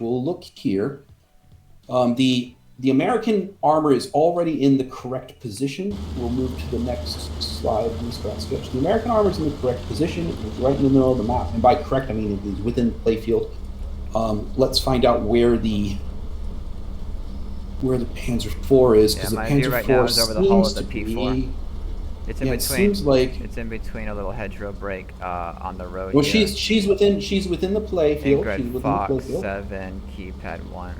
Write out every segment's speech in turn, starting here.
we'll look here. The American armor is already in the correct position. We'll move to the next slide in the strat sketch. The American armor is in the correct position. It's right in the middle of the map. And by correct, I mean it is within the playfield. Let's find out where the Panzer IV is, because the Panzer right IV now is over the hull of seems the to P4. be. It's in Yeah, between. it seems like it's in between a little hedgerow break on the road. Well, here. she's within the playfield. She's within Fox, the playfield. 7, keypad 1.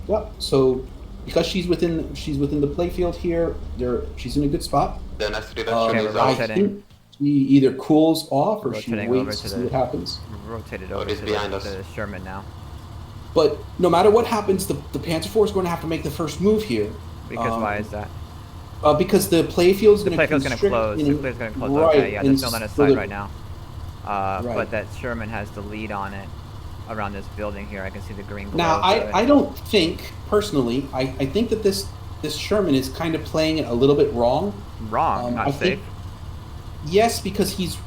Yep. So because she's within the playfield here, she's in a good spot. The next Okay, we're I rotating. think she either cools off or We're she rotating waits over to to see the- what happens. Rotated Oh, over it is to behind the, us. the Sherman now. But no matter what happens, the Panzer IV is going to have to make the first move here. Because why is that? Because the playfield is going to Playfield's going to close. The playfield's going to close. Right, Okay, yeah, there's no line of sight right now. Right. But that Sherman has the lead on it around this building here. I can see the green glow. Now, I don't think, personally, I think that this Sherman is kind of playing it a little bit wrong. Wrong, not safe. Yes, because he's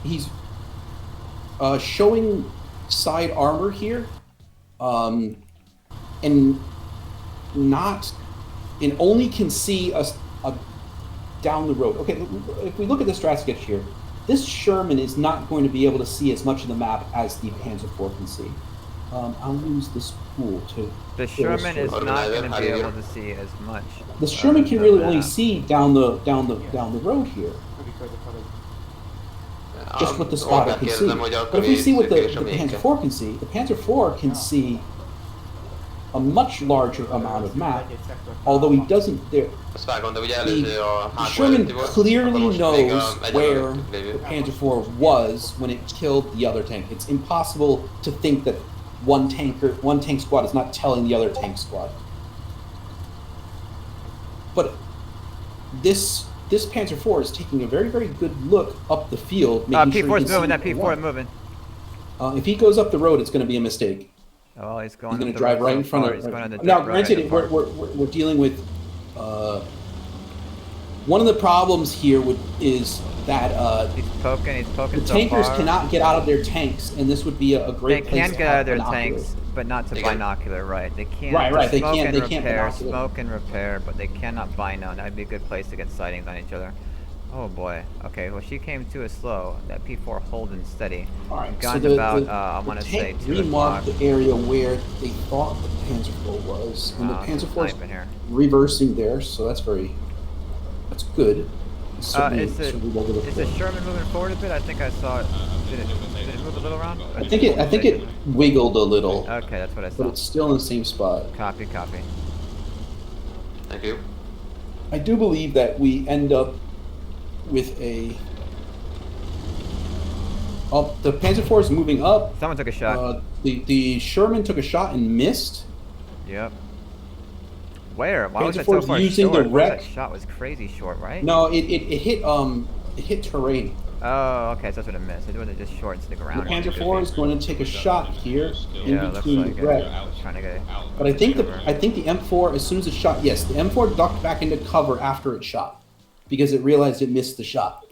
showing side armor here, and only can see us down the road. Okay, if we look at the strat sketch here, this Sherman is not going to be able to see as much of the map as the Panzer IV can see. I'll use this pool to. The Sherman is not going to be able to see as much. The Sherman can really only see down the road here. Just what the spotter can see. But if we see what the Panzer IV can see, the Panzer IV can see a much larger amount of map, although he doesn't. The Sherman clearly knows where the Panzer IV was when it killed the other tank. It's impossible to think that one tank squad is not telling the other tank squad. But this Panzer IV is taking a very, very good look up the field. P4 is moving. That P4 is moving. If he goes up the road, it's going to be a mistake. Oh, he's going to drive right in front of it. Now, granted, we're dealing with one of the problems here is that he's poking the tankers cannot get out of their tanks, and this would be a great place to have They can get out of their tanks, but not to binocular, right? They can't. Right. They can't repair, smoke and repair, but they cannot bino. That'd be a good place to get sightings on each other. Oh boy. Okay. Well, she came to us slow. That P4 holding steady. All right. Got so about I want to say 2 o'clock. Remarked the area where they thought the Panzer IV was, and the Panzer IV is reversing there. So that's good. Is the Sherman moving forward a bit? I think I saw it. Did it move a little around? I think it wiggled a little. Okay, that's what I saw. But it's still in the same spot. Copy. Thank you. I do believe that we end up with the Panzer IV is moving up. Someone took a shot. The Sherman took a shot and missed. Yep. Where? Why was it Panzer so far using short? the wreck. That shot was crazy short, right? No, it hit terrain. Oh, okay, so that's what it missed. It wasn't just short into the ground. The Panzer IV is going to take a shot here in between looks like the wreck. Trying to get it. But I think the M4, as soon as it shot, yes, the M4 ducked back into cover after it shot because it realized it missed the shot.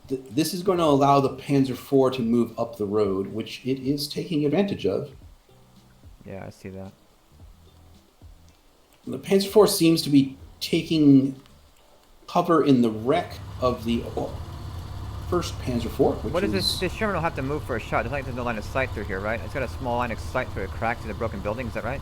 This is going to allow the Panzer IV to move up the road, which it is taking advantage of. Yeah, I see that. The Panzer IV seems to be taking cover in the wreck of the first Panzer IV. What is this? This Sherman will have to move for a shot. There's no line of sight through here, right? It's got a small line of sight through a crack to the broken building. Is that right?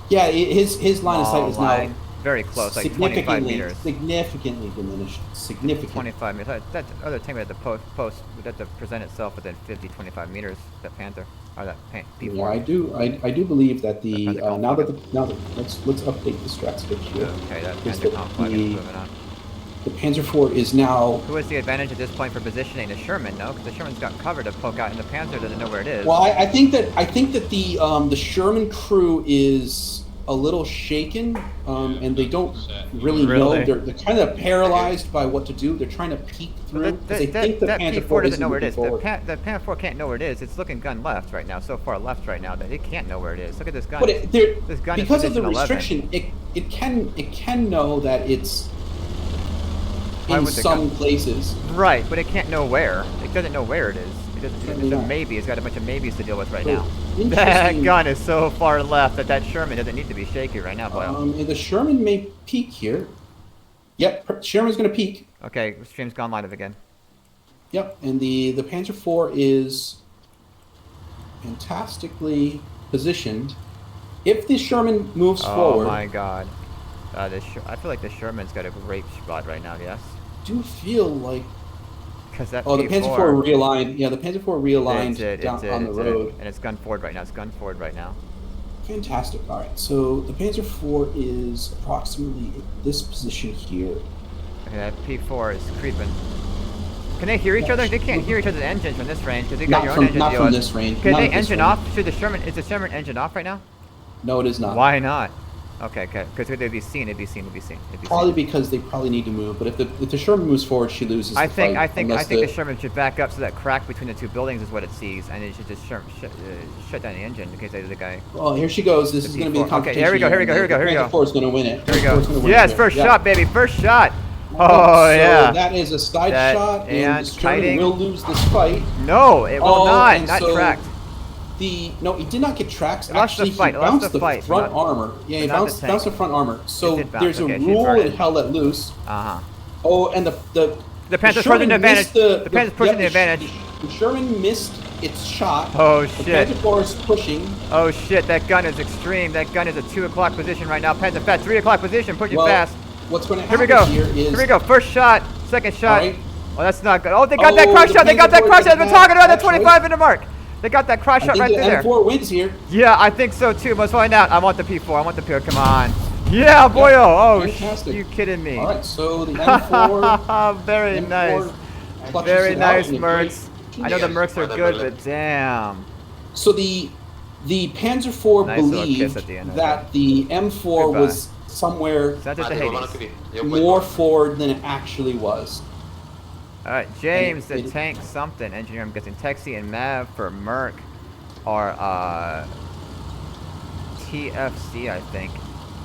Yeah, his line of sight is now very close, like 25 meters. Significantly diminished. Significantly. 25 meters. That other tank would have to post would have to present itself within 50, 25 meters. That Panther or that P4. Yeah, I do believe that now that let's update the strat sketch here. Okay, that Panther complex is moving on. The Panzer IV is now. Who has the advantage at this point for positioning? The Sherman, no, because the Sherman's got cover to poke out, and the Panzer doesn't know where it is. Well, I think that the Sherman crew is a little shaken, and they don't really know. They're kind of paralyzed by what to do. They're trying to peek through. They think the Panzer P4 IV doesn't know where it is. Forward. The Panzer IV can't know where it is. It's looking gun left right now. So far left right now that it can't know where it is. Look at this gun. But this gun because of the 11. restriction, it can know that it's in some places. Right, but it can't know where. It doesn't know where it is. It's a maybe. It's got a bunch of maybes to deal with right now. That Interesting. gun is so far left that Sherman doesn't need to be shaky right now, boy. The Sherman may peak here. Yep, Sherman's going to peak. Okay, stream's gone live again. Yep, and the Panzer IV is fantastically positioned. If the Sherman moves forward... Oh my god. I feel like the Sherman's got a great spot right now, yes? I do feel like... Because that Oh, the Panzer IV realigned. Yeah, the Panzer IV realigned down on the road. And it's gun forward right now. It's gun forward right now. Fantastic. All right, so the Panzer IV is approximately in this position here. Okay, that P4 is creeping. Can they hear each other? They can't hear each other's engines from this range because they got your own engine. Not from this range. Can they engine off? Should the Sherman? Is the Sherman engine off right now? No, it is not. Why not? Okay, because it'd be seen. Probably because they probably need to move. But if the Sherman moves forward, she loses. I think the Sherman should back up so that crack between the two buildings is what it sees, and it should just shut down the engine in case the guy. Oh, here she goes. This is going to be the competition. Okay, here we go. The Panzer IV is going to win it. Here we go. Yes, first shot, baby, first shot. Oh so yeah. That is a side shot, and the Sherman kiting. will lose this fight. No, it will not. Not tracked. No, he did not get tracks. Actually, he bounced the front armor. Yeah, he bounced the front armor. So there's a rule it held let loose. Oh, and the Panzer's pushing the advantage. The Panzer's pushing the advantage. The Sherman missed its shot. Oh shit. The Panzer IV is pushing. Oh shit, that gun is extreme. That gun is a 2 o'clock position right now. Panzer fast, 3 o'clock position, pushing fast. What's going to happen here we go. First shot, second shot. Right. Oh, that's not good. Oh, they got that cross shot. They got that cross shot. I've been talking about that 25-minute mark. They got that cross shot right through there. M4 wins here. Yeah, I think so too. Let's find out. I want the P4. I want the P4. Come on. Yeah, boy. Oh, you kidding me? All right, so the M4. Very nice. Very nice, MERCs. I know the MERCs are good, but damn. So the Panzer IV believed that the M4 was somewhere more forward than it actually was. Alright, James, the tank something. Engineer, I'm guessing Texi and Mav for MERC are TFC, I think.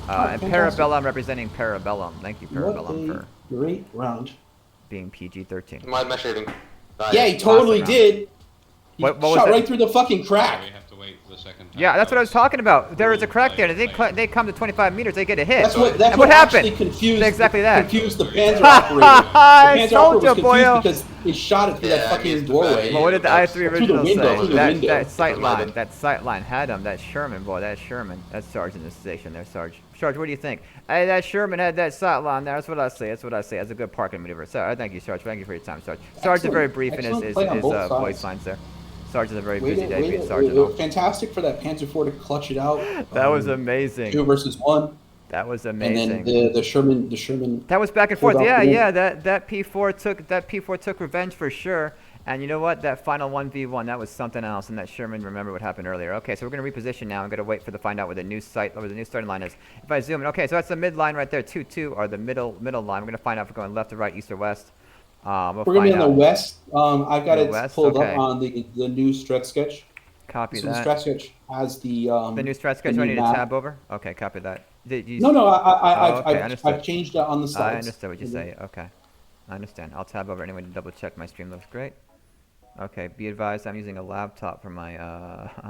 And Parabellum representing Parabellum. Thank you, Parabellum, for great round. Being PG-13. My mesh rating. Yeah, he totally did. He what shot right through the fucking crack. We have to wait the second time. Yeah, that's what I was talking about. There is a crack there. They come to 25 meters, they get a hit. That's what happened? Confused The the Panzer operator. The Panzer operator was confused because he shot it through that fucking doorway. Well, what did the I3 original say? That That sight line had him. That Sherman, boy, that Sherman. That's Sarge in the station there, Sarge. Sarge, what do you think? Hey, that Sherman had that sight line there. That's what I say. That's a good parking maneuver. So, thank you, Sarge. Thank you for your time, Sarge. Sarge is very brief in his voice lines there. Sarge is a very busy day being Sergeant. Fantastic for that Panzer IV to clutch it out. That was amazing. 2 versus 1. That was amazing. And then the Sherman. That was back and forth. Yeah. That P4 took revenge for sure. And you know what? That final 1v1, that was something else. And that Sherman, remember what happened earlier. Okay, so we're gonna reposition now. I'm gonna wait for the find out where the new starting line is. If I zoom in, okay, so that's the mid line right there. 2-2 or the middle line. We're gonna find out if we're going left or right, east or west. We're gonna be on the west. I've got it pulled up on the new strat sketch. Copy that. The strat sketch has the new strat sketch. Do I need to tab over? Okay, copy that. No, I've changed it on the slides. I understand what you say. Okay, I understand. I'll tab over anyway to double check my stream looks great. Okay, be advised, I'm using a laptop for my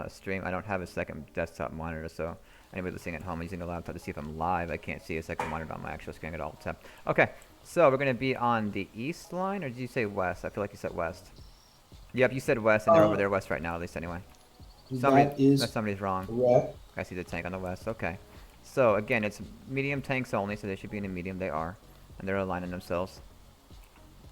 stream. I don't have a second desktop monitor, so anybody listening at home, I'm using a laptop to see if I'm live. I can't see a second monitor on my actual screen at all. Tab. Okay. So we're going to be on the east line, or did you say west? I feel like you said west. Yep, you said west, and they're over there west right now, at least anyway. Somebody's wrong. Correct. I see the tank on the west. Okay. So again, it's medium tanks only, so they should be in a medium. They are, and they're aligning themselves.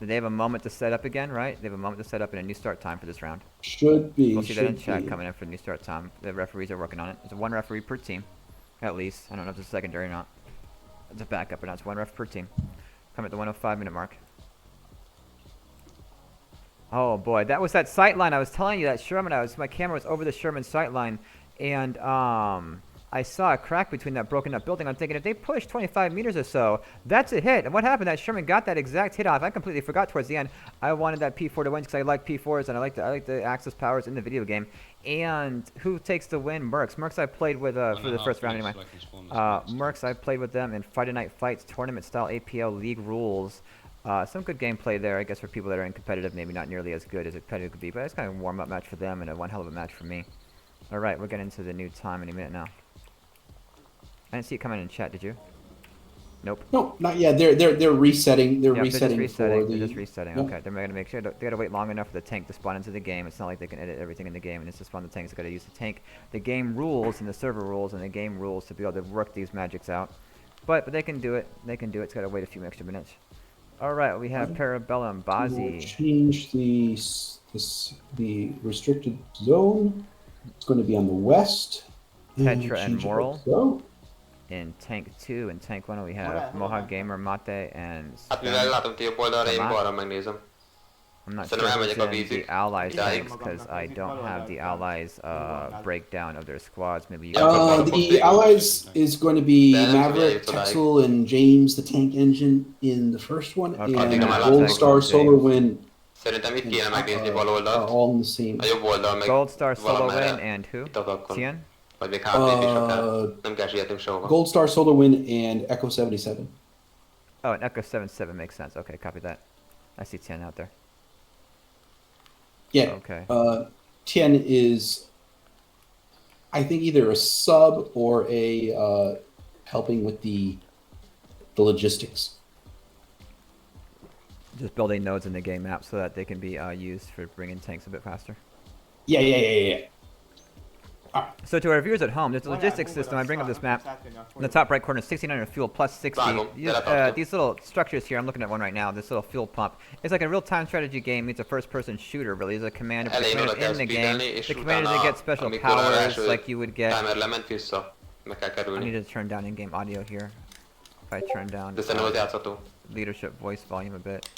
Do they have a moment to set up again, right? They have a moment to set up in a new start time for this round. Should be. We'll see that in chat coming in for the new start time. The referees are working on it. There's 1 referee per team, at least. I don't know if it's a secondary or not. It's a backup or not. It's 1 ref per team. Come at the 105-minute mark. Oh boy, that was that sight line. I was telling you that Sherman. My camera was over the Sherman sight line, and I saw a crack between that broken up building. I'm thinking if they push 25 meters or so, that's a hit. And what happened? That Sherman got that exact hit off. I completely forgot towards the end. I wanted that P4 to win because I like P4s and I like the Axis powers in the video game. And who takes the win? MERCs. MERCs I played with for the first round anyway. MERCs I played with them in Friday Night Fights tournament style APL league rules. Some good gameplay there, I guess, for people that are in competitive. Maybe not nearly as good as a competitive could be, but it's kind of a warm-up match for them and a one hell of a match for me. All right, we're getting into the new time in a minute now. I didn't see it coming in chat. Did you? Nope. No, not yet. They're resetting. They're Yep, resetting they're just resetting. for the. They're just resetting. Yep. Okay, they're gonna make sure they gotta wait long enough for the tank to spawn into the game. It's not like they can edit everything in the game, and it's to spawn the tanks. They gotta use the tank, the game rules, and the server rules, and the game rules to be able to work these magics out. But they can do it. They can do it. It's gotta wait a few extra minutes. All right, we have Parabellum, We'll Bazi. change the restricted zone. It's going to be on the west. Petra and change it Moral. like so. In Tank 2 and Tank 1 we have Mohawk Gamer, Mate, and Hát mivel látom ti jobb oldalra, én Tamás. balra megnézem. I'm not Szerintem sure elmegyek who's a in the vízig. Allies Idáig. tanks because I don't have the Allies breakdown of their squads. Maybe you The Allies is going to be Then Maverick, today. Texel, and James, the tank engine, in the first one, Okay. and Okay. Gold Star, James. Solar Wind Szerintem itt kéne megnézni are bal oldalt. all in the same. A jobb oldal meg Gold Star, Solo valamerre Win, and who? itt a takkon. Tien? Vagy még hátrébb is akár. Nem kell sietnünk sehova. Gold Star, Solar Wind, and Echo 77. Oh, and Echo 77 makes sense. Okay, copy that. I see Tien out there. Yeah. Okay. Tien is, I think, either a sub or a helping with the logistics. Just building nodes in the game map so that they can be used for bringing tanks a bit faster. Yeah. So to our viewers at home, there's a logistics system. I bring up this map. In the top right corner, 1,600 fuel plus 60. These little structures here, I'm looking at one right now, this little fuel pump. It's like a real-time strategy game meets a first-person shooter, really. There's a commander, the commander's in the game. The commander doesn't get special powers like you would get. Timer lement vissza. Meg kell I kerülni. need to turn down in-game audio here. If I turn down De szerintem az játszható. leadership voice volume a bit.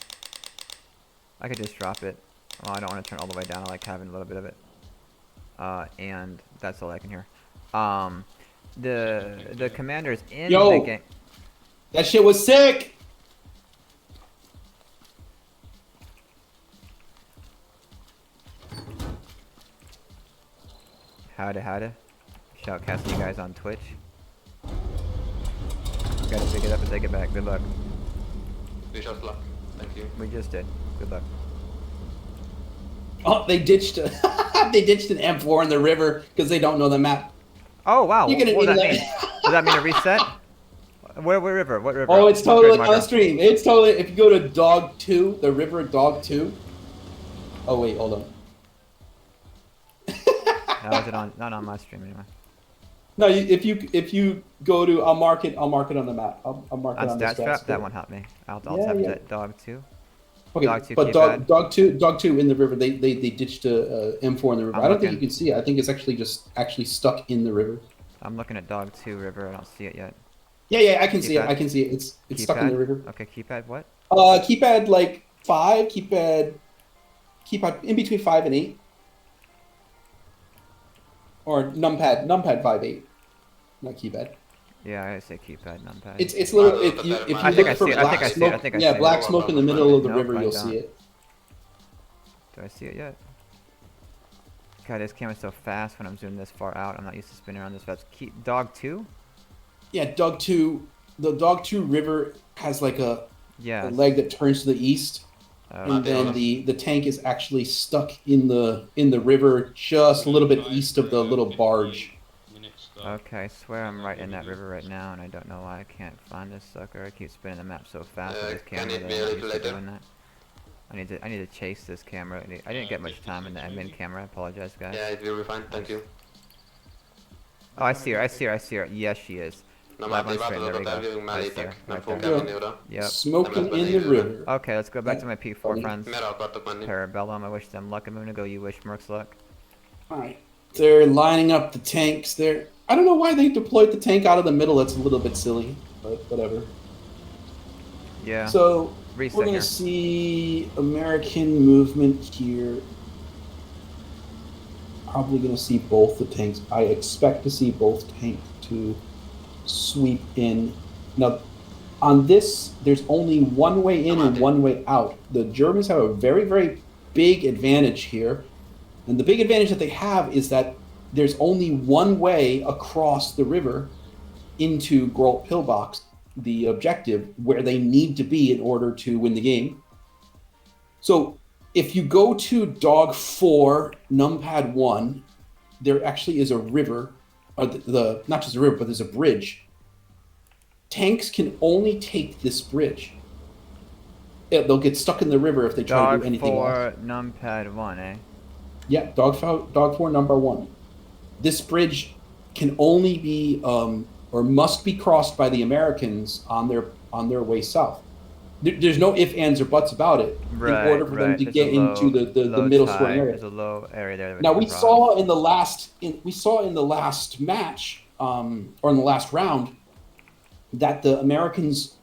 I could just drop it. Well, I don't want to turn it all the way down. I like having a little bit of it. And that's all I can hear. The commander's in the game. That shit was sick. Howdy. Shoutcasting you guys on Twitch. Gotta pick it up and take it back. Good luck. Wish us luck. Thank you. We just did. Good luck. Oh, they ditched they ditched an M4 in the river because they don't know the map. Oh wow! You're gonna What does need that mean? Does that mean a reset? Where river? What river? Oh, it's What totally grid on the marker? stream. It's totally. If you go to Dog 2, the river Dog 2. Oh wait, hold on. How is it on? Not on my stream anyway. No, if you go to, I'll mark it on the map. I'll mark it On on the stats stats. trap, that won't help me. I'll Yeah, tap yeah. that dog too. Okay, Dog 2 but keypad. dog two in the river. They ditched a M4 in the river. I'm I don't think looking. you can see it. I think it's actually stuck in the river. I'm looking at dog 2 river. I don't see it yet. Yeah, I can see it. Keypad? I can see it. It's stuck in the river. Okay, keypad what? Keypad like 5. Keypad in between 5 and 8. Or numpad 5/8. Not keypad. Yeah, I say keypad, numpad. It's literally if you I think look I for see it. I black think I see it. smoke, I think I yeah, see it. black smoke in the middle of the Nope, river, I you'll don't. see it. Do I see it yet? God, this camera's so fast when I'm zooming this far out. I'm not used to spinning around this fast. Dog 2? Yeah, Dog 2. The Dog 2 river has like a Yeah. leg that turns to the east, and yeah. then the tank is actually stuck in the river just a little bit east of the little barge. Okay, I swear I'm right in that river right now, and I don't know why I can't find this sucker. I keep spinning the map so fast with this Can camera it that be a I'm not little used to later? doing that. I need to chase this camera. I didn't get much time in the admin camera. I apologize, guys. Yeah, it will be fine. Thank you. Oh, I see her. Yes, she is. Na Live már on ti stream, there we változatot go. elvívünk Right mellétek. there, Nem right fogunk there. elmenni oda. Yep. Smoking Nem lesz in the benne river. Okay, let's go back to my P4 friends. Merre akartok menni? Parabellum, I wish them luck. I'm gonna go. You wish Mercs luck. All right, they're lining up the tanks. I don't know why they deployed the tank out of the middle. That's a little bit silly, but whatever. Yeah. So Reset we're gonna here. see American movement here. Probably gonna see both the tanks. I expect to see both tanks to sweep in. Now, on this, there's only one way in and one way out. The Germans have a very, very big advantage here. And the big advantage that they have is that there's only one way across the river into Grolt Pillbox. the objective where they need to be in order to win the game. So if you go to dog 4, numpad 1, there actually is a river, not just a river, but there's a bridge. Tanks can only take this bridge. They'll get stuck in the river if they try to do anything else. Dog 4, numpad 1, eh? Yeah, dog 4, number 1. This bridge can only be or must be crossed by the Americans on their way south. There's no ifs, ands, or buts about it. Right, in order for them to There's get into the middle scoring area. There's a low area there. Now we saw in the last match, or in the last round, that the Americans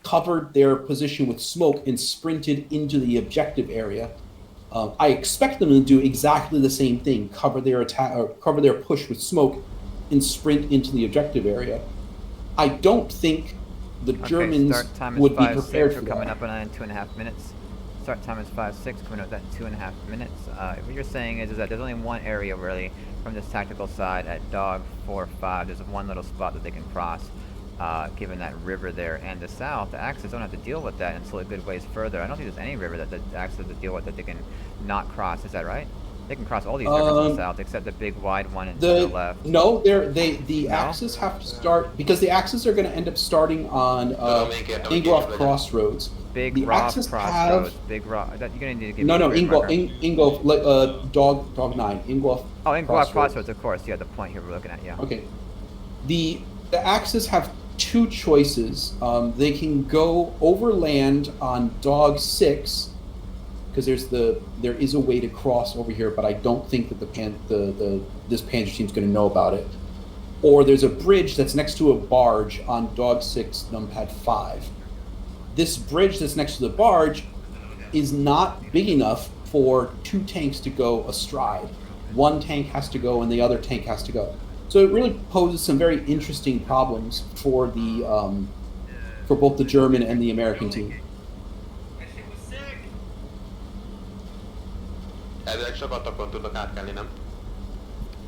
covered their position with smoke and sprinted into the objective area. I expect them to do exactly the same thing: cover their attack or cover their push with smoke, and sprint into the objective area. I don't think the Germans start time is would be 5-6. prepared for We're coming that. up on 2.5 minutes. Start time is 5-6. Coming up at 2.5 minutes. What you're saying is that there's only one area really from this tactical side at dog 4-5. There's one little spot that they can cross. Given that river there, and the south, the Axis don't have to deal with that until a good ways further. I don't think there's any river that the Axis have to deal with that they can not cross. Is that right? They can cross all these rivers in the south except the big wide one to the left. No, the Axis have to start because the Axis are going to end up starting on Ingolf Crossroads. Big the Rock Axis Crossroads. Big Rock. You're going to need to give No, me Ingolf, dog 9, Ingolf. Oh, Ingolf Crossroads, of course. Yeah, the point here we're looking at. Yeah. Okay. The Axis have two choices. They can go overland on dog 6 because there is a way to cross over here, but I don't think that this Panzer team's going to know about it. Or there's a bridge that's next to a barge on dog 6, numpad 5. This bridge that's next to the barge is not big enough for 2 tanks to go astride. One tank has to go and the other tank has to go. So it really poses some very interesting problems for for both the German and the American team.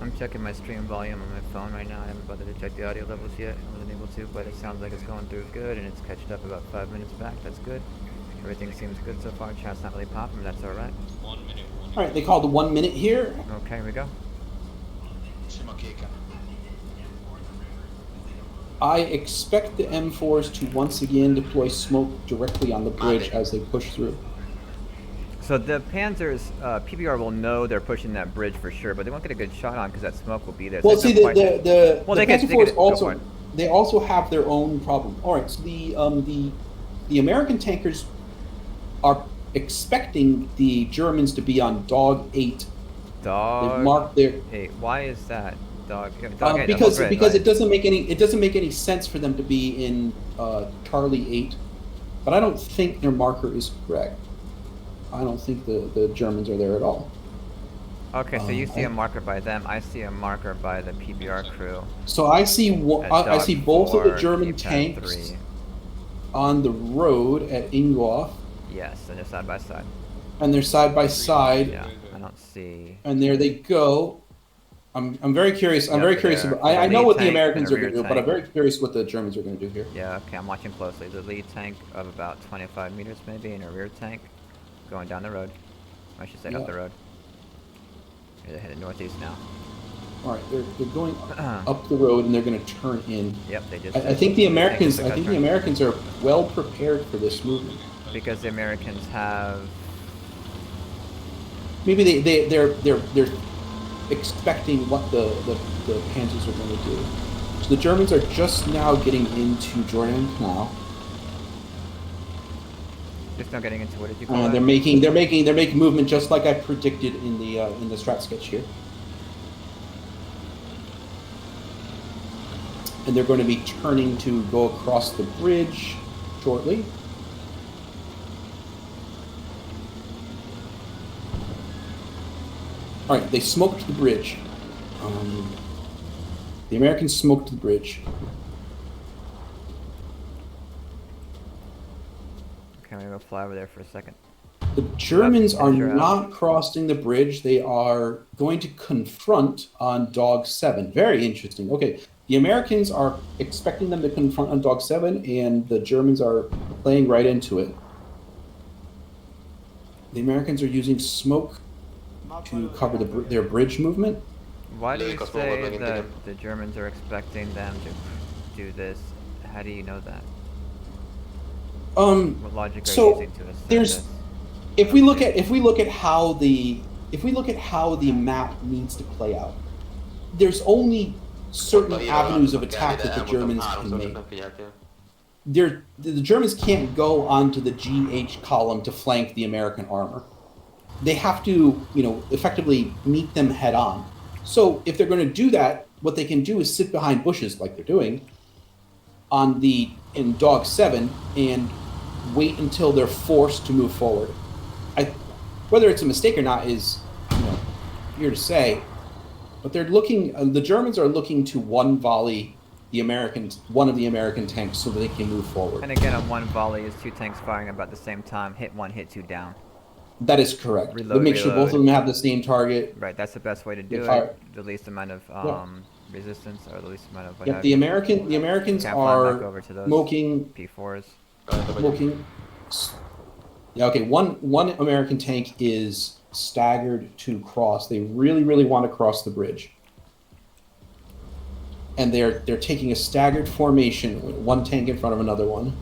I'm checking my stream volume on my phone right now. I haven't bothered to check the audio levels yet. I wasn't able to, but it sounds like it's going through good, and it's catched up about 5 minutes back. That's good. Everything seems good so far. Chat's not really popping, but that's all right. 1 minute. All right, they called the 1 minute here. Okay, here we go. I expect the M4s to once again deploy smoke directly on the bridge as they push through. So the Panzers, PBR will know they're pushing that bridge for sure, but they won't get a good shot on because that smoke will be there. So Well, see, the Panzer IVs they also have their own problem. All right, so the American tankers are expecting the Germans to be on dog 8. Dog They've marked their 8. Why is that? Dog 8. Because it doesn't make any sense for them to be in Charlie 8, but I don't think their marker is correct. I don't think the Germans are there at all. Okay, so you see a marker by them. I see a marker by the PBR crew. So I see I see both of the German tanks 3. on the road at Ingolf. Yes, and they're side by side. And they're side by side. Yeah, I don't see. And there they go. I'm very curious. I'm Yep, very curious. there. I know Lead what the tank Americans and are a going to do, rear but I'm tank. very curious what the Germans are going to do here. Yeah, okay, I'm watching closely. The lead tank of about 25 meters maybe, and a rear tank going down the road. I should say up Yeah. the road. They're headed northeast now. All right, they're going up the road and they're going to turn in. Yep, they just. I think the Americans. took I that think the turn. Americans are well prepared for this movement. Because the Americans have. Maybe they're expecting what the Panzers are going to do. So the Germans are just now getting into Jordan Canal. Just not getting into what did you call it? They're making movement just like I predicted in the strat sketch here. And they're going to be turning to go across the bridge shortly. All right, they smoked the bridge. The Americans smoked the bridge. Okay, I'm gonna go fly over there for a second. The Germans are Sure. not crossing the bridge. They are going to confront on dog 7. Very interesting. Okay, The Americans are expecting them to confront on Dog 7, and the Germans are playing right into it. The Americans are using smoke to cover their bridge movement. Why do you Lucas, say forward, that begin. the Germans are expecting them to do this? How do you know that? What logic are you So using to assess there's this? if we look at how the map needs to play out, there's only certain avenues of attack that the Germans can make. The Germans can't go onto the GH column to flank the American armor. They have to, effectively meet them head on. So if they're going to do that, what they can do is sit behind bushes like they're doing in Dog 7 and wait until they're forced to move forward. Whether it's a mistake or not is, here to say, but they're looking. The Germans are looking to one volley one of the American tanks so that they can move forward. And again, on one volley is 2 tanks firing about the same time. Hit 1, hit 2 down. That is correct. Reload, Make sure both of them have the same target. Right, that's the best way to do Fire. it. The least amount of resistance, or the least amount of Yep, the Americans Can't fly back are over to those smoking. P4s. Smoking. Yeah, okay. One American tank is staggered to cross. They really, really want to cross the bridge, and they're taking a staggered formation with one tank in front of another one.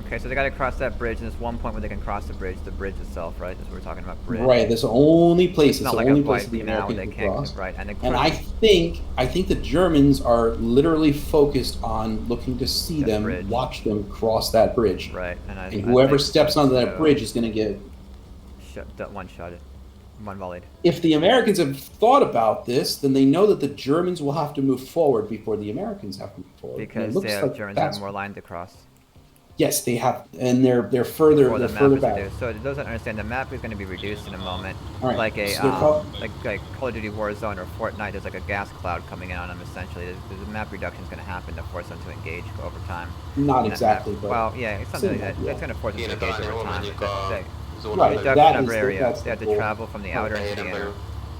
Okay, so they got to cross that bridge, and there's one point where they can cross the bridge itself, right? That's what we're talking about. Bridge. Right. That's the only place. It's not the like only a place fight the now Americans they can can't. cross. Right, and I think the Germans are literally focused on looking to see That them, bridge. watch them cross that bridge. Right, And whoever steps onto that bridge is going to get. One-shotted, one volleyed. If the Americans have thought about this, then they know that the Germans will have to move forward before the Americans have to move forward. Because Germans have more line to cross. Yes, they have, and they're further Before the they're map further is back. reduced. So it doesn't understand the map is going to be reduced in a moment. All right, Like a so like Call of Duty Warzone or Fortnite, there's like a gas cloud coming in on them. Essentially, there's a map reduction is going to happen to force them to engage over time. Not And exactly, map, but well, yeah, it's something like that. yeah. It's going to force them to engage over time. Right, Reduction that of is area. that's They have the to goal. travel from the outer into the inner.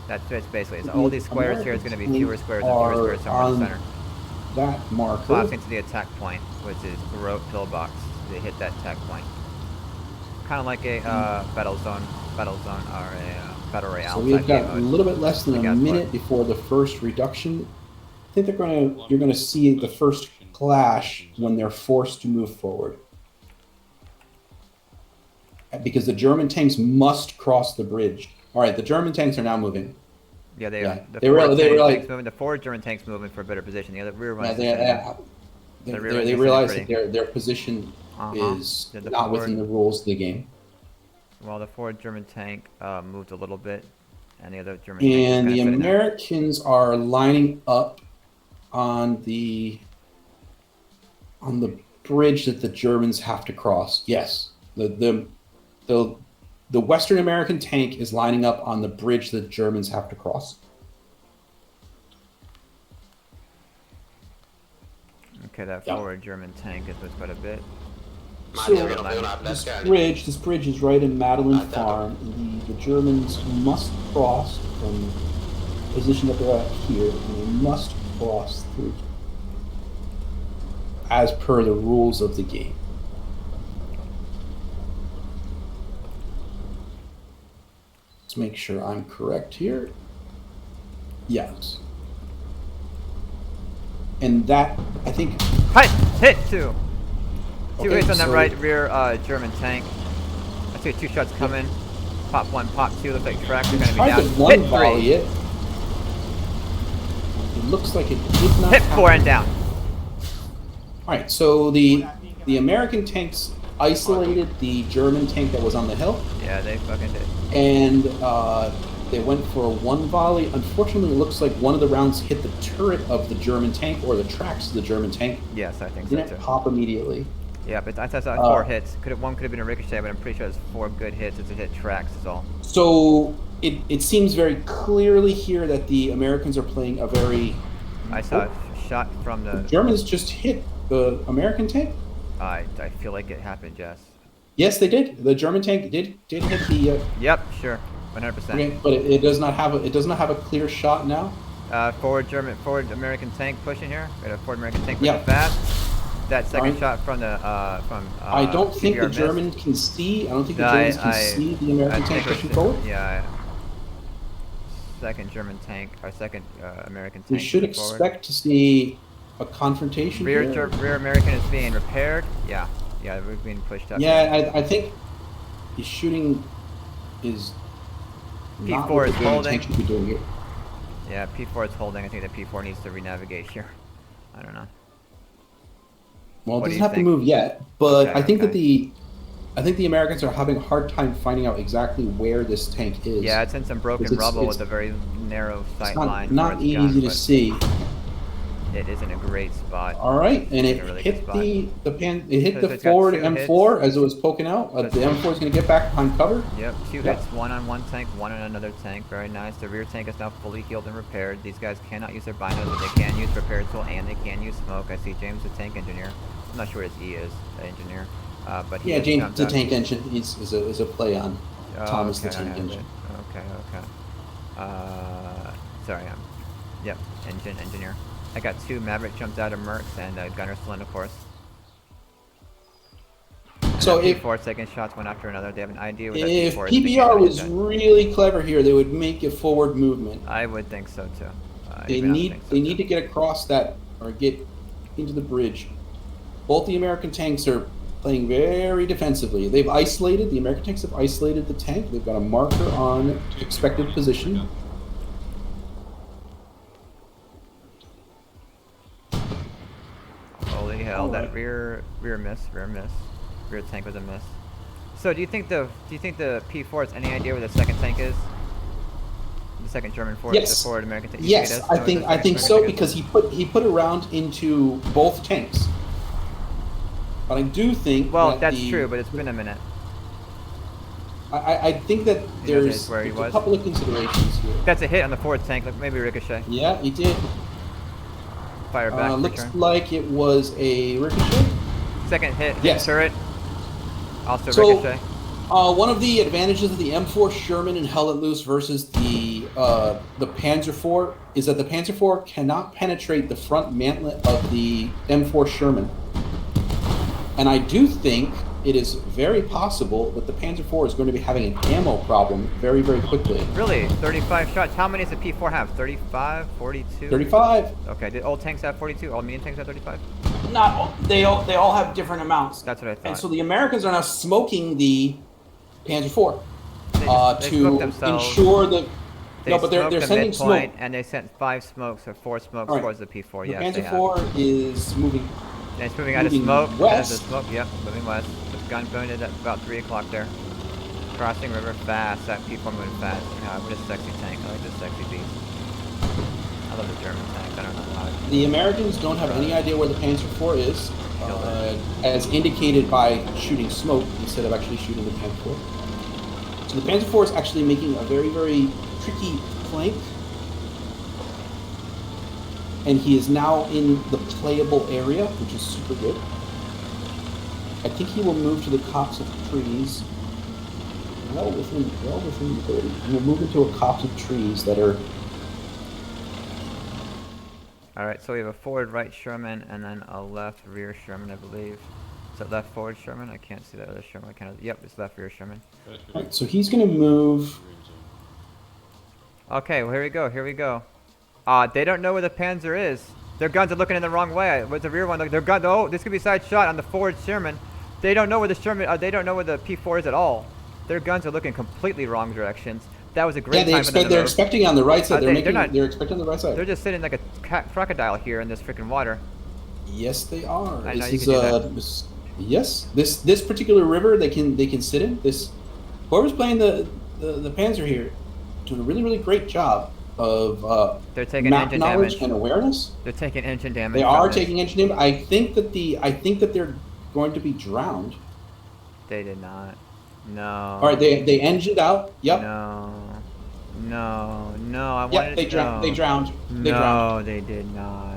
That's basically it. So The all these squares here is going to be fewer squares and fewer squares somewhere in the center. That marker. Collapsing to the attack point, which is Garrote pillbox. They hit that attack point. Kind of like a battle zone, or a battle royale. So we've type got game a mode. little bit less than I a guess, minute but- before the first reduction. I think you're gonna see the first clash when they're forced to move forward. Because the German tanks must cross the bridge. All right, the German tanks are now moving. Yeah, they Yeah. the They were like- tanks moving. The forward German tanks moving for a better position. The other rear ones. They The rear ones they are realize pretty. that their position is Yeah, the not within the rules of the game. Well, the forward German tank moved a little bit, and the other German tank is And kinda the sitting there. Americans are lining up on the bridge that the Germans have to cross. Yes, the Western American tank is lining up on the bridge that the Germans have to cross. Okay, that Yeah. forward German tank is quite a bit. So this bridge is right in Madeline Farm. The Germans must cross from the position that they're at here, and they must cross through as per the rules of the game. Let's make sure I'm correct here. Yes. And that, I think... Hit two! Two Okay, hits on that so- right rear German tank. I see 2 shots coming. Pop 1, pop 2. Looks like tracks are going to be Tried down. to one Hit volley 3! it. It looks like it did not Hit 4 and happen. down. Alright, so the American tanks isolated the German tank that was on the hill, Yeah, they fucking did. and they went for a one volley. Unfortunately, it looks like one of the rounds hit the turret of the German tank, or the tracks of the German tank. Yes, I think so Didn't too. pop immediately. Yeah, but I saw 4 hits. One could have been a ricochet, but I'm pretty sure it's 4 good hits. It's a hit tracks is all. So it seems very clearly here that the Americans are playing a very... I saw a shot from The the... Germans just hit the American tank? I feel like it happened, Jess. Yes, they did. The German tank did hit the... Yep, sure. 100%. okay, but it does not have a clear shot now. Forward American tank pushing here. We got a forward American tank pushing Yeah. fast. That second Alright. shot from the I don't think PBR the missed. Germans can see. I don't think the No, Germans can see the American I tank think pushing it's- forward. Yeah. Second German tank, or second American tank. We should pushing forward. expect to see a confrontation Rear here. rear American is being repaired. Yeah, we're being pushed up. Yeah, I think the shooting is not P4 what is the German holding. tank should be doing here. Yeah, P4 is holding. I think that P4 needs to renavigate here. I don't know. Well, it What do doesn't you have think? to move yet, but Okay, I think that okay. I think the Americans are having a hard time finding out exactly where this tank is. Yeah, it's in some broken It's- rubble it's- with a very narrow sight It's line. not for its easy gun, to but see. It is in a great spot. All right, and It's it in a really hit good it hit So the it's got forward two M4 as it was poking out. So The M4 is going to get back behind cover. Yep, two Yep. hits, one on one tank, one on another tank. Very nice. The rear tank is now fully healed and repaired. These guys cannot use their binos, but they can use repair tool and they can use smoke. I see James, the tank engineer. I'm not sure what his E is, the engineer. But he Yeah, just James, jumped the out. tank engine is a play on Thomas the okay, tank I have engine. it. Okay. Sorry, yep, engineer. I got two Maverick jumped out of Mercs and Gunner still in the course. So if P4 taking shots one after another, they have an idea what that if P4 is. They PBR can't was hit that. really clever here, they would make a forward movement. I would think so too. They need to get across that or get into the bridge. Both the American tanks are playing very defensively. The American tanks have isolated the tank. They've got a marker on expected position. Holy hell! Alright. That rear miss. Rear tank was a miss. So do you think the P4 has any idea where the second tank is? The second German force, Yes. the forward American tank. Yes, I think so because he put a round into both tanks. But I do think Well, that that's true, but it's been a minute. I think that He knows there's where he a was. couple of considerations here. That's a hit on the forward tank. Like maybe ricochet. Yeah, he did. Fire back. Looks return. like it was a ricochet. Second hit. Yes. Turret. Also So, ricochet. one of the advantages of the M4 Sherman and Hell Let Loose versus the Panzer IV is that the Panzer IV cannot penetrate the front mantlet of the M4 Sherman. And I do think it is very possible that the Panzer IV is going to be having an ammo problem very, very quickly. Really? 35 shots. How many does the P4 have? 35? 42? 35. Okay. Did all tanks have 42? All medium tanks have 35? Not all, they all have different amounts. That's what I thought. And so the Americans are now smoking the Panzer IV They smoked to themselves. ensure that. They No, but they're smoked the sending smoke. midpoint, and they sent 5 smokes or 4 smokes All right. towards the P4. The Yes, they have. Panzer IV is moving. And it's moving out of moving smoke. west. There's the smoke. Yep, moving west. The gun pointed at about 3 o'clock there. Crossing river fast. That P4 moving fast. What a sexy tank. I like this sexy beast. I love the German tank. I don't know why. The Americans don't have any idea where the Panzer IV is, as indicated by shooting smoke instead of actually shooting the Panzer IV. So the Panzer IV is actually making a very, very tricky flank. And he is now in the playable area, which is super good. I think he will move to the copse of trees. Well within the 30. He will move into a copse of trees that are. Alright, so we have a forward right Sherman and then a left rear Sherman, I believe. Is it left forward Sherman? I can't see that other Sherman. I can't. Yep, it's left rear Sherman. Right, so he's going to move. Okay, well, here we go. They don't know where the Panzer is. Their guns are looking in the wrong way. Where's the rear one? Their gun. Oh, this could be side shot on the forward Sherman. They don't know where the Sherman. They don't know where the P4 is at all. Their guns are looking completely wrong directions. That was a great time for them to they're move. expecting on the right side. They're expecting on the right They're side. just sitting like a crocodile here in this freaking water. Yes, they are. I know This you is can do yes. This particular river they can sit in. Whoever's playing the Panzer here doing a really great job of They're taking map engine knowledge damage. and awareness. They're taking engine damage. They from are this. taking engine damage. I think that they're going to be drowned. They did not. No. All right, they engined out. Yep. No. I wanted Yep. They to drowned. know. They drowned. They No, drowned. they did not.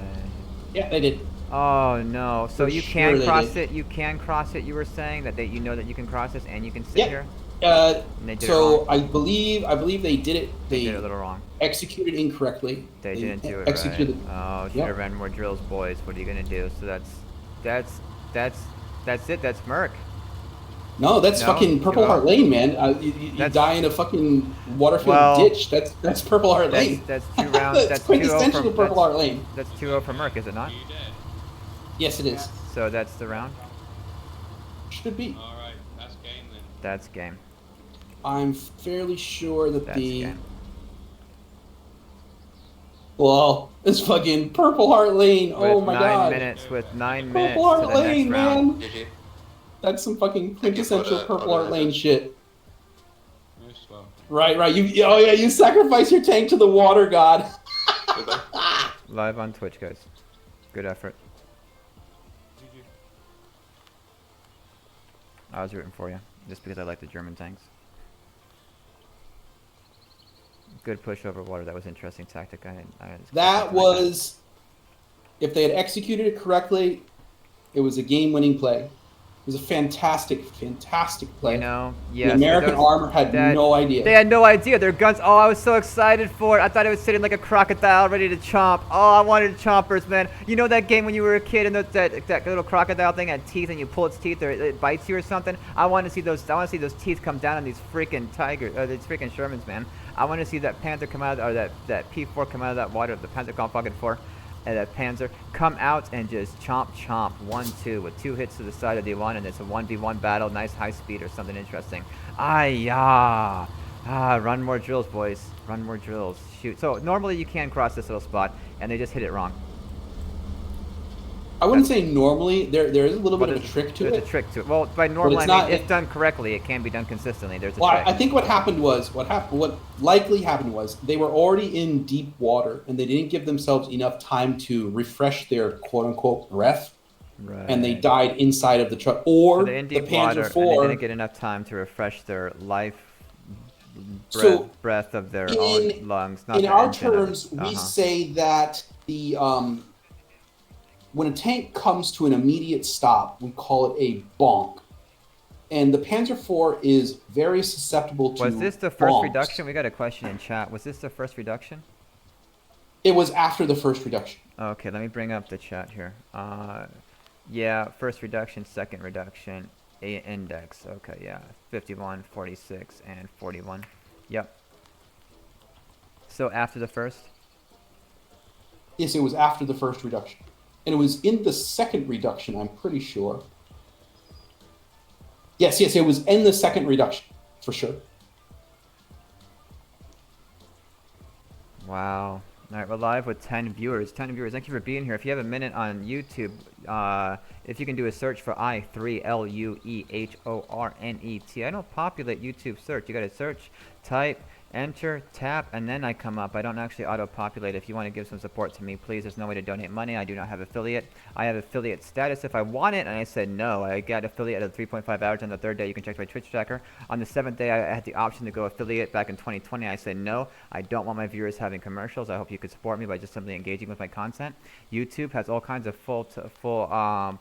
Yeah, they did. Oh no! So For you sure can they cross did. it. You can cross it. You were saying that you know that you can cross this and you can sit Yep. here. And they did it So wrong. I believe they did it. They They did it a little wrong. executed incorrectly. They didn't do it right. executed. Oh, should Yep. have ran more drills, boys. What are you gonna do? So that's it. That's Merc. No, that's No, fucking Purple 2-0. Heart Lane, man. You That's- die in a fucking Waterfield Well, ditch. That's Purple Heart Lane. That's 2 rounds. That's That's 2-0 quintessential from Purple Heart Lane. That's 2-0 for Merc, is it not? Are you dead? Yes, it is. So that's the round. Should be. Alright, that's game then. That's game. I'm fairly sure that That's the. game. Well, it's fucking Purple Heart Lane. Oh With my 9 god. minutes. With 9 minutes Purple to Heart the Lane, next round. man. GG. That's some fucking quintessential the- Purple for Heart the- Lane shit. Nice one. Right. Oh yeah, you sacrifice your tank to the water god. Goodbye. Live on Twitch, guys. Good effort. GG. I was rooting for you, just because I like the German tanks. Good push over water. That was interesting tactic. I just That something like was, if they had executed it correctly, it was a game-winning play. It was a fantastic play. You know, the yes. American armor had no idea. They had no idea. Their guns. Oh, I was so excited for it. I thought it was sitting like a crocodile, ready to chomp. Oh, I wanted chompers, man. You know that game when you were a kid and that little crocodile thing had teeth, and you pull its teeth or it bites you or something. I want to see those. I want to see those teeth come down on these freaking tigers, or these freaking Shermans, man. I want to see that Panther come out, or that P4 come out of that water. The Panther called fucking 4. And that Panzer come out and just chomp 1-2 with 2 hits to the side of the one, and it's a 1v1 battle, nice high speed or something interesting. Run more drills, boys. Run more drills. Shoot. So normally you can cross this little spot, and they just hit it wrong. I wouldn't say normally. There is a little bit of a there's- trick to there's it. a trick to it. Well, by normal I not- mean if done correctly, it can be done consistently. There's a Well, trick. I think what likely happened was they were already in deep water and they didn't give themselves enough time to refresh their quote unquote breath, Right. and they died inside of the truck. Or So they're in the deep Panzer water, and they IV. didn't get enough time to refresh their life So, breath of their in- own lungs. Not in their our engine. terms, we say that the when a tank comes to an immediate stop, we call it a bonk. And the Panzer IV is very susceptible to Was this the first bonks. reduction? We got a question in chat. Was this the first reduction? It was after the first reduction. Okay, let me bring up the chat here. Yeah, first reduction, second reduction, index. Okay, yeah, 51, 46, and 41. Yep. So after the first? Yes, it was after the first reduction. And it was in the second reduction, I'm pretty sure. Yes, it was in the second reduction, for sure. Wow. All right, we're live with 10 viewers. 10 viewers. Thank you for being here. If you have a minute on YouTube, if you can do a search for I3LUEHORNET. I don't populate YouTube search. You got to search, type, enter, tap, and then I come up. I don't actually auto-populate. If you want to give some support to me, please. There's no way to donate money. I do not have affiliate. I have affiliate status if I want it, and I said no. I got affiliate at a 3.5 average on the 3rd day. You can check my Twitch tracker. On the 7th day, I had the option to go affiliate back in 2020. I said no. I don't want my viewers having commercials. I hope you could support me by just simply engaging with my content. YouTube has all kinds of full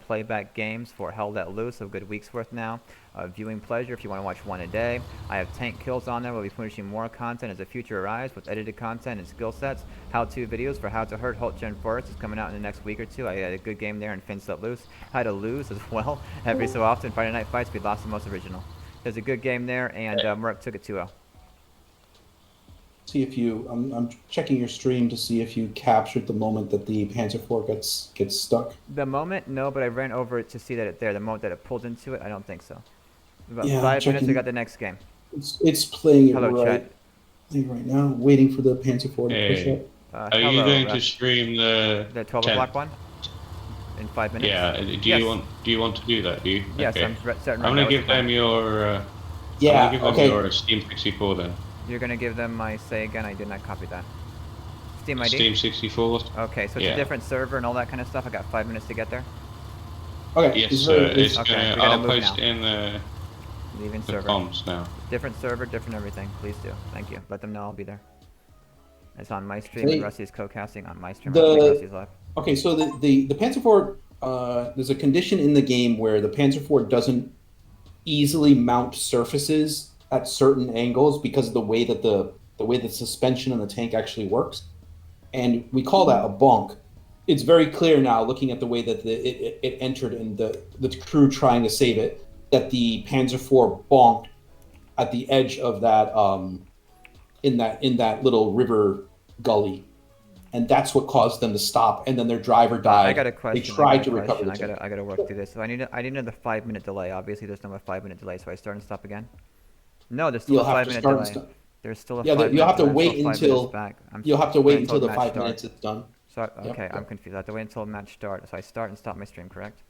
playback games for Hell Let Loose, a good week's worth now. Viewing pleasure if you want to watch one a day. I have tank kills on there. We'll be finishing more content as the future arrives with edited content and skill sets. How-to videos for how to hurt Holt Gen Forest is coming out in the next week or two. I had a good game there in Fins Let Loose. How to lose as well. Every so often, Friday Night Fights, we lost the most original. There's a good game there, and Merc took it 2-0. See if you, I'm checking your stream to see if you captured the moment that the Panzer IV gets stuck. The moment, no, but I ran over it to see that it there. The moment that it pulled into it, I don't think so. About Yeah, 5 minutes, we checking. got the next game. It's playing it Hello, right, chat. right now, waiting for the Panzer IV to push Hey. up. Are you Hello, going to Russ. stream the The 12 10th? o'clock one? In 5 minutes? Yeah. Do Yes. you want to do that? Do you? Yes, Okay. I'm starting I'm right gonna now give with the them your. I'm Yeah, gonna give them okay. your Steam 64 then. You're gonna give them my say again. I did not copy that. Steam ID. Steam 64. Okay, so it's Yeah. a different server and all that kind of stuff. I got 5 minutes to get there. Okay, Yes, it's sir. very- It's Okay, gonna. we gotta I'll move post now. in the Leaving server. comms now. Different server, different everything. Please do. Thank you. Let them know I'll be there. It's on my stream Hey, and Rusty's co-casting on my stream. the- I don't think Rusty's live. Okay, so the Panzer IV, there's a condition in the game where the Panzer IV doesn't easily mount surfaces at certain angles because of the way that the suspension in the tank actually works, and we call that a bonk. It's very clear now, looking at the way that it entered and the crew trying to save it, that the Panzer IV bonked at the edge of that in that little river gully, and that's what caused them to stop. And then their driver died. I got a question. They tried to recover the I tank. gotta work through this. So I need another 5-minute delay. Obviously, there's no more 5-minute delay. So I start and stop again. No, there's still You'll a have to 5-minute start and delay. stop. There's still a Yeah, 5-minute you'll have to delay. I'm wait still 5 until minutes back. you'll have to wait until the match 5 start. minutes is done. So okay, Yep. I'm confused. I have to wait until match start. So I start and stop my stream, correct?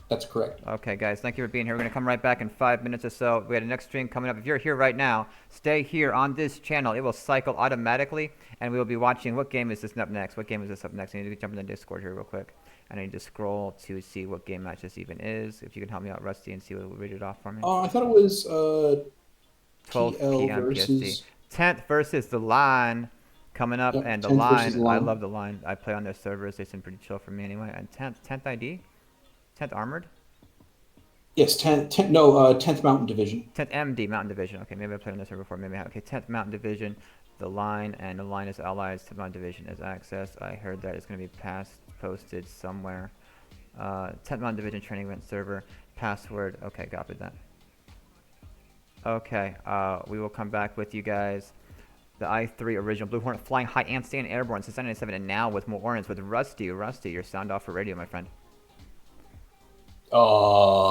That's correct. Okay, guys, thank you for being here. We're going to come right back in 5 minutes or so. We got a next stream coming up. If you're here right now, stay here on this channel. It will cycle automatically, and we will be watching what game is this up next. What game is this up next? I need to jump in the Discord here real quick. I need to scroll to see what game match this even is. If you can help me out, Rusty, and see what will read it off for me. I thought it was 12 TL p.m. versus PST. 10th versus the Line coming up, Yep, and the 10th versus Line, the I Line. love the Line. I play on their servers. They seem pretty chill for me anyway. And 10th ID? 10th Armored? Yes, 10th Mountain Division. 10th MD, Mountain Division. Okay, maybe I played on this server before. Maybe I have. Okay, 10th Mountain Division, the Line, and the Line is allies. 10th Mountain Division is access. I heard that it's going to be posted somewhere. 10th Mountain Division training event server. Password. Okay, copied that. Okay, we will come back with you guys. The I-3 original Blue Hornet flying high and staying airborne since 1997, and now with more orange with Rusty. Rusty, your sound off for radio, my friend.